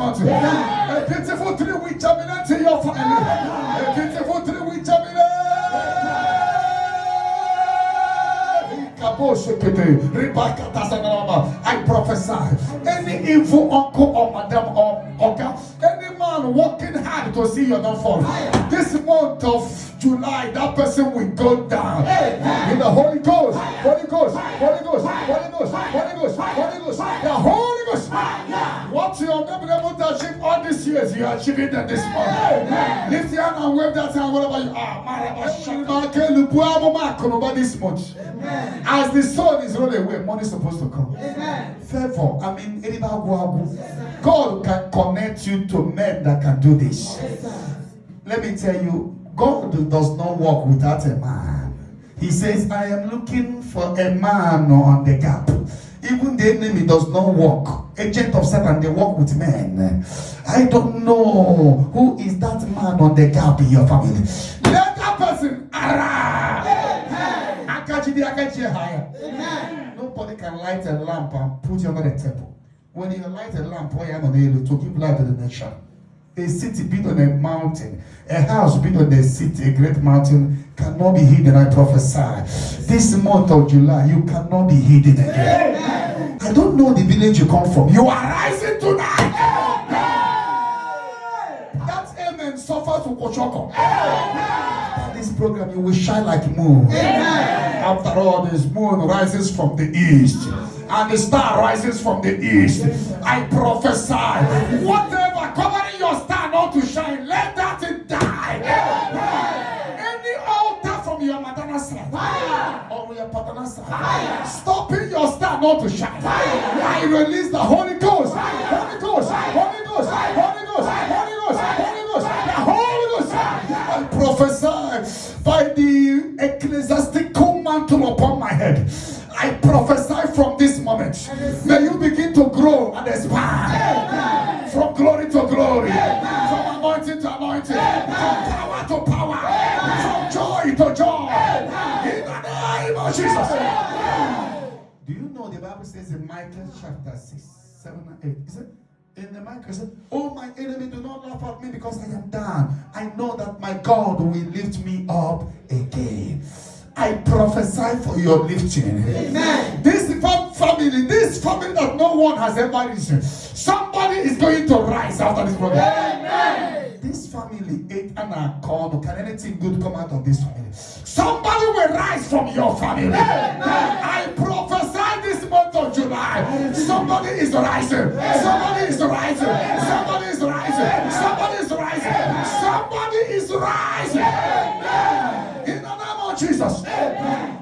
month. A beautiful 3-week germinate in your family. A beautiful 3-week germinate. I prophesy. Any evil uncle or madam or any man working hard to see your downfall, this month of July, that person will go down. In the Holy Ghost, Holy Ghost, Holy Ghost, Holy Ghost, Holy Ghost, Holy Ghost, the Holy Ghost. What you have never been able to achieve all these years, you are achieving them this month. Lift your hand and wave that hand wherever you are. This month, as the sun is rolling away, money is supposed to come. Favor, God can connect you to men that can do this. Let me tell you, God does not walk without a man. He says, I am looking for a man on the gap. Even the enemy does not walk. Agent of Satan, they walk with men. I don't know who is that man on the gap in your family. Let that person arrive. Nobody can light a lamp and put you under the table. When you light a lamp, to give light to the nation. A city built on a mountain, a house built on a city, a great mountain, cannot be hidden. I prophesy. This month of July, you cannot be hidden again. Amen. I don't know the village you come from. You are rising tonight. Amen. That amen suffers to Kochoko. After this program, you will shine like moon. Amen. After all, this moon rises from the east, and the star rises from the east. I prophesy. Whatever covering your star not to shine, let that die. Any altar from your maternal side or your paternal side stopping your star not to shine, I release the Holy Ghost, Holy Ghost, Holy Ghost, Holy Ghost, Holy Ghost, Holy Ghost, the Holy Ghost. I prophesy by the ecclesiastical mantle upon my head. I prophesy from this moment. May you begin to grow and expand. From glory to glory. From anointing to anointing. From power to power. From joy to joy. In the name of Jesus. Do you know the Bible says in Micah chapter 6, 7 and 8? Is it? In the Micah it said, oh my enemy, do not laugh at me because I am down. I know that my God will lift me up again. I prophesy for your lifting. Amen. This family that no one has ever risen, somebody is going to rise after this program. Amen. This family ate and called. Can anything good come out of this family? Somebody will rise from your family. Amen. I prophesy this month of July. Somebody is rising. Somebody is rising. Somebody is rising. Somebody is rising. Somebody is rising. Amen. In the name of Jesus. Amen.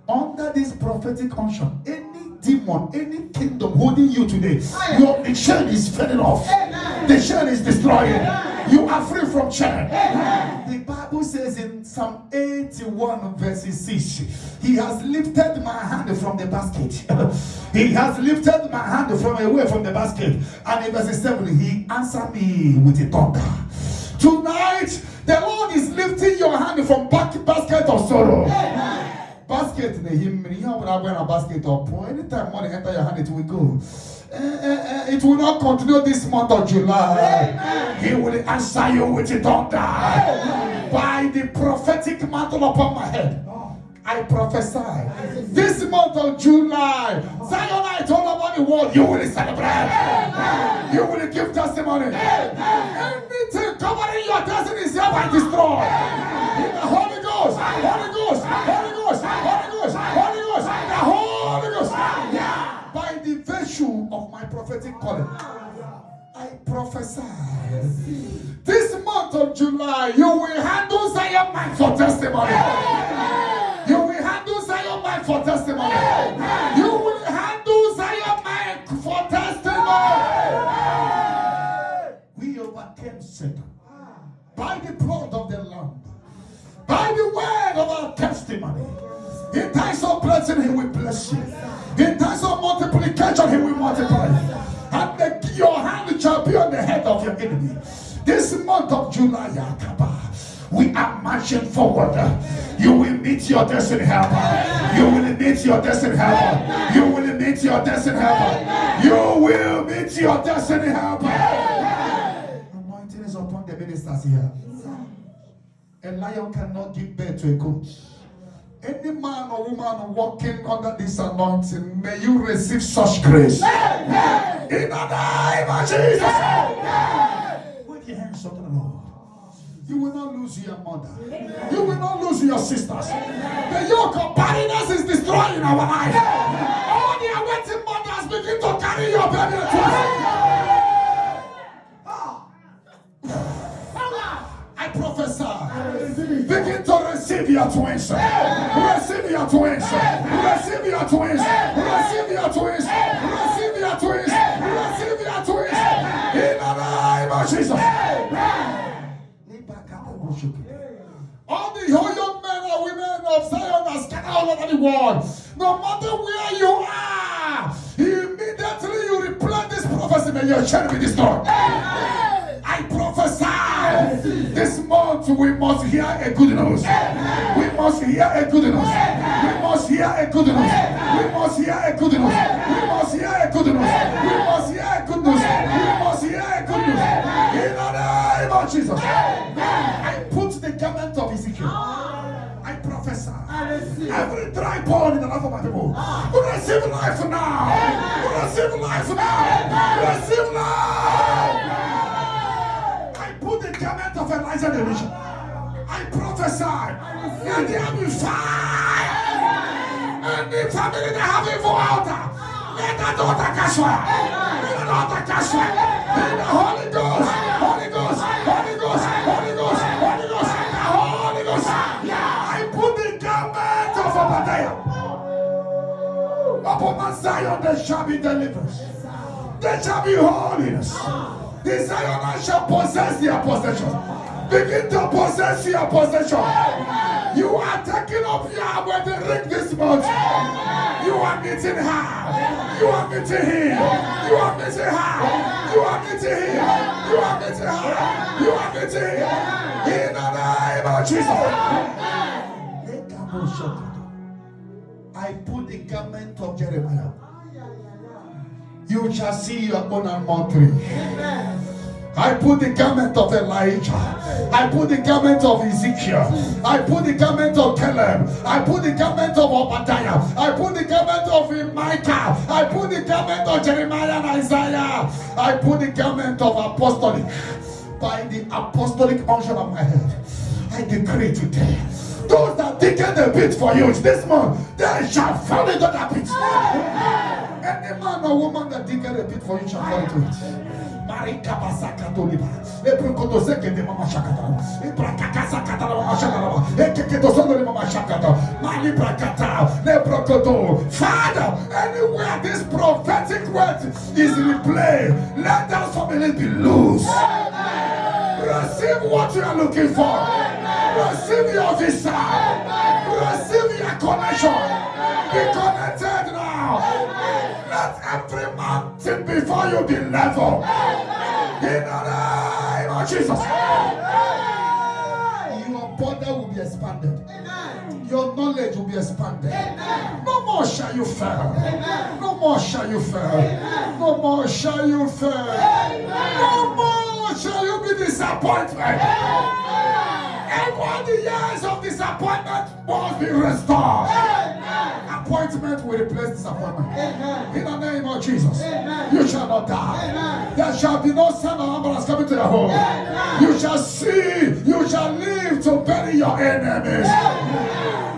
Under this prophetic unction, any demon, any kingdom holding you today, the chain is falling off. Amen. The chain is destroying. Amen. You are free from chain. Amen. The Bible says in Psalm 81 verses 6, He has lifted my hand from the basket. He has lifted my hand from away from the basket. And in verse 7, He answered me with a thunder. Tonight, the Lord is lifting your hand from basket of sorrow. Amen. Basket, basket or pour. Anytime money enter your hand, it will go. It will not continue this month of July. Amen. He will answer you with a thunder. Amen. By the prophetic mantle upon my head. I prophesy. This month of July, Zionite all over the world, you will celebrate. Amen. You will give testimony. Amen. Anything covering your destiny is hereby destroyed. In the Holy Ghost, Holy Ghost, Holy Ghost, Holy Ghost, Holy Ghost, the Holy Ghost. By the virtue of my prophetic calling, I prophesy. This month of July, you will handle Zion mind for testimony. You will handle Zion mind for testimony. Amen. You will handle Zion mind for testimony. Amen. We overcame Satan by the blood of the Lamb, by the word of our testimony. In times of blessing, He will bless you. In times of multiplication, He will multiply. And your hand shall be on the head of your enemy. This month of July, we are marching forward. You will meet your destiny helper. You will meet your destiny helper. You will meet your destiny helper. You will meet your destiny helper. Anointing is upon the ministers here. A lion cannot give birth to a goat. Any man or woman walking under this anointing, may you receive such grace. In the name of Jesus. Put your hands on the Lord. You will not lose your mother. You will not lose your sisters. The yoke of barrenness is destroying our life. All the awaiting mothers begin to carry your baby to I prophesy. Begin to receive your twins. Receive your twins. Receive your twins. Receive your twins. Receive your twins. Receive your twins. In the name of Jesus. All the young men and women of Zion are scattered all over the world. No matter where you are, immediately you reply this prophecy, may your child be destroyed. I prophesy this month we must hear a good news. We must hear a good news. We must hear a good news. We must hear a good news. We must hear a good news. We must hear a good news. We must hear a good news. In the name of Jesus. I put the garment of Ezekiel. I prophesy. Every dry bone in the life of my people. Receive life now. Receive life now. Receive life. Put the garment of Elijah the Vision. I prophesy. Let there be fire. And the family they have evil altar. Let that altar catch fire. Let that altar catch fire. In the Holy Ghost. Holy Ghost. Holy Ghost. Holy Ghost. Holy Ghost. Holy Ghost. I put the garment of Obadiah. Upon Mount Zion there shall be deliverance. There shall be holiness. The Zionites shall possess their possession. Begin to possess your possession. You are taking up your wedding ring this month. You are meeting her. You are meeting him. You are meeting her. You are meeting him. You are meeting her. You are meeting him. In the name of Jesus. I put the garment of Jeremiah. You shall see your own almond tree. I put the garment of Elijah. I put the garment of Ezekiel. I put the garment of Caleb. I put the garment of Obadiah. I put the garment of Micah. I put the garment of Jeremiah and Isaiah. I put the garment of apostolic. By the apostolic unction of my head, I decree today, those that dig the pit for you this month, they shall fall into that pit. Any man or woman that dig a pit for you shall fall into it. Marika basaka toliba. Eprokoto seke de mama shakata. Ebrakakasa katala mama shakata. Ekeketo sono de mama shakata. Mali brakata. Leprokoto. Father, anywhere this prophetic word is replayed, let that family be loose. Receive what you are looking for. Receive your visa. Receive your connection. Be connected now. Let every mountain before you be level. In the name of Jesus. Your border will be expanded. Your knowledge will be expanded. No more shall you fail. No more shall you fail. No more shall you fail. No more shall you be disappointed. And all the years of disappointment must be restored. Appointment will replace disappointment. In the name of Jesus. You shall not die. There shall be no son of ambulance coming to your home. You shall see, you shall live to bury your enemies.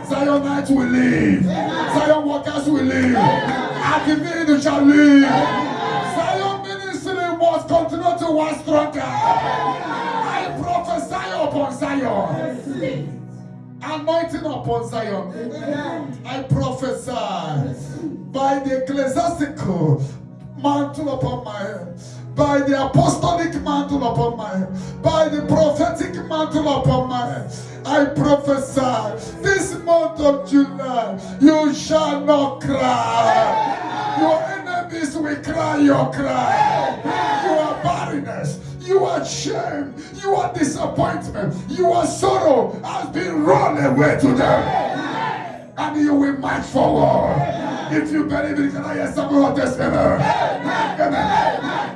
Zionites will live. Zion workers will live. At the minute you shall live. Zion ministry must continue to work stronger. I prophesy upon Zion. Anointing upon Zion. I prophesy by the ecclesiastical mantle upon my head, by the apostolic mantle upon my head, by the prophetic mantle upon my head. I prophesy this month of July, you shall not cry. Your enemies will cry your cry. Your barrenness, your shame, your disappointment, your sorrow has been rolled away today. And you will march forward. If you believe it, can I hear some more testimony? Amen. Amen.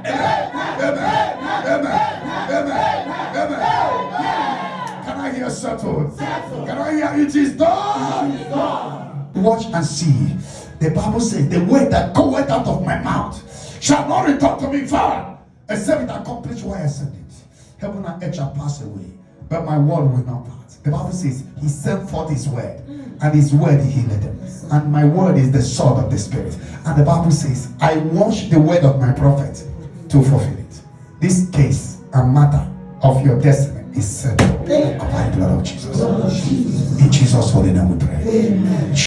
Amen. Amen. Amen. Can I hear settled? Can I hear it is done? Watch and see. The Bible says, the word that goeth out of my mouth shall not return to me void, except it accomplish what I sent it. Heaven and earth shall pass away, but my word will not pass. The Bible says, he sent forth his word, and his word he healed them. And my word is the sword of the Spirit. And the Bible says, I watch the word of my prophet to fulfill it. This case and matter of your destiny is settled by the blood of Jesus. In Jesus' holy name we pray. Amen.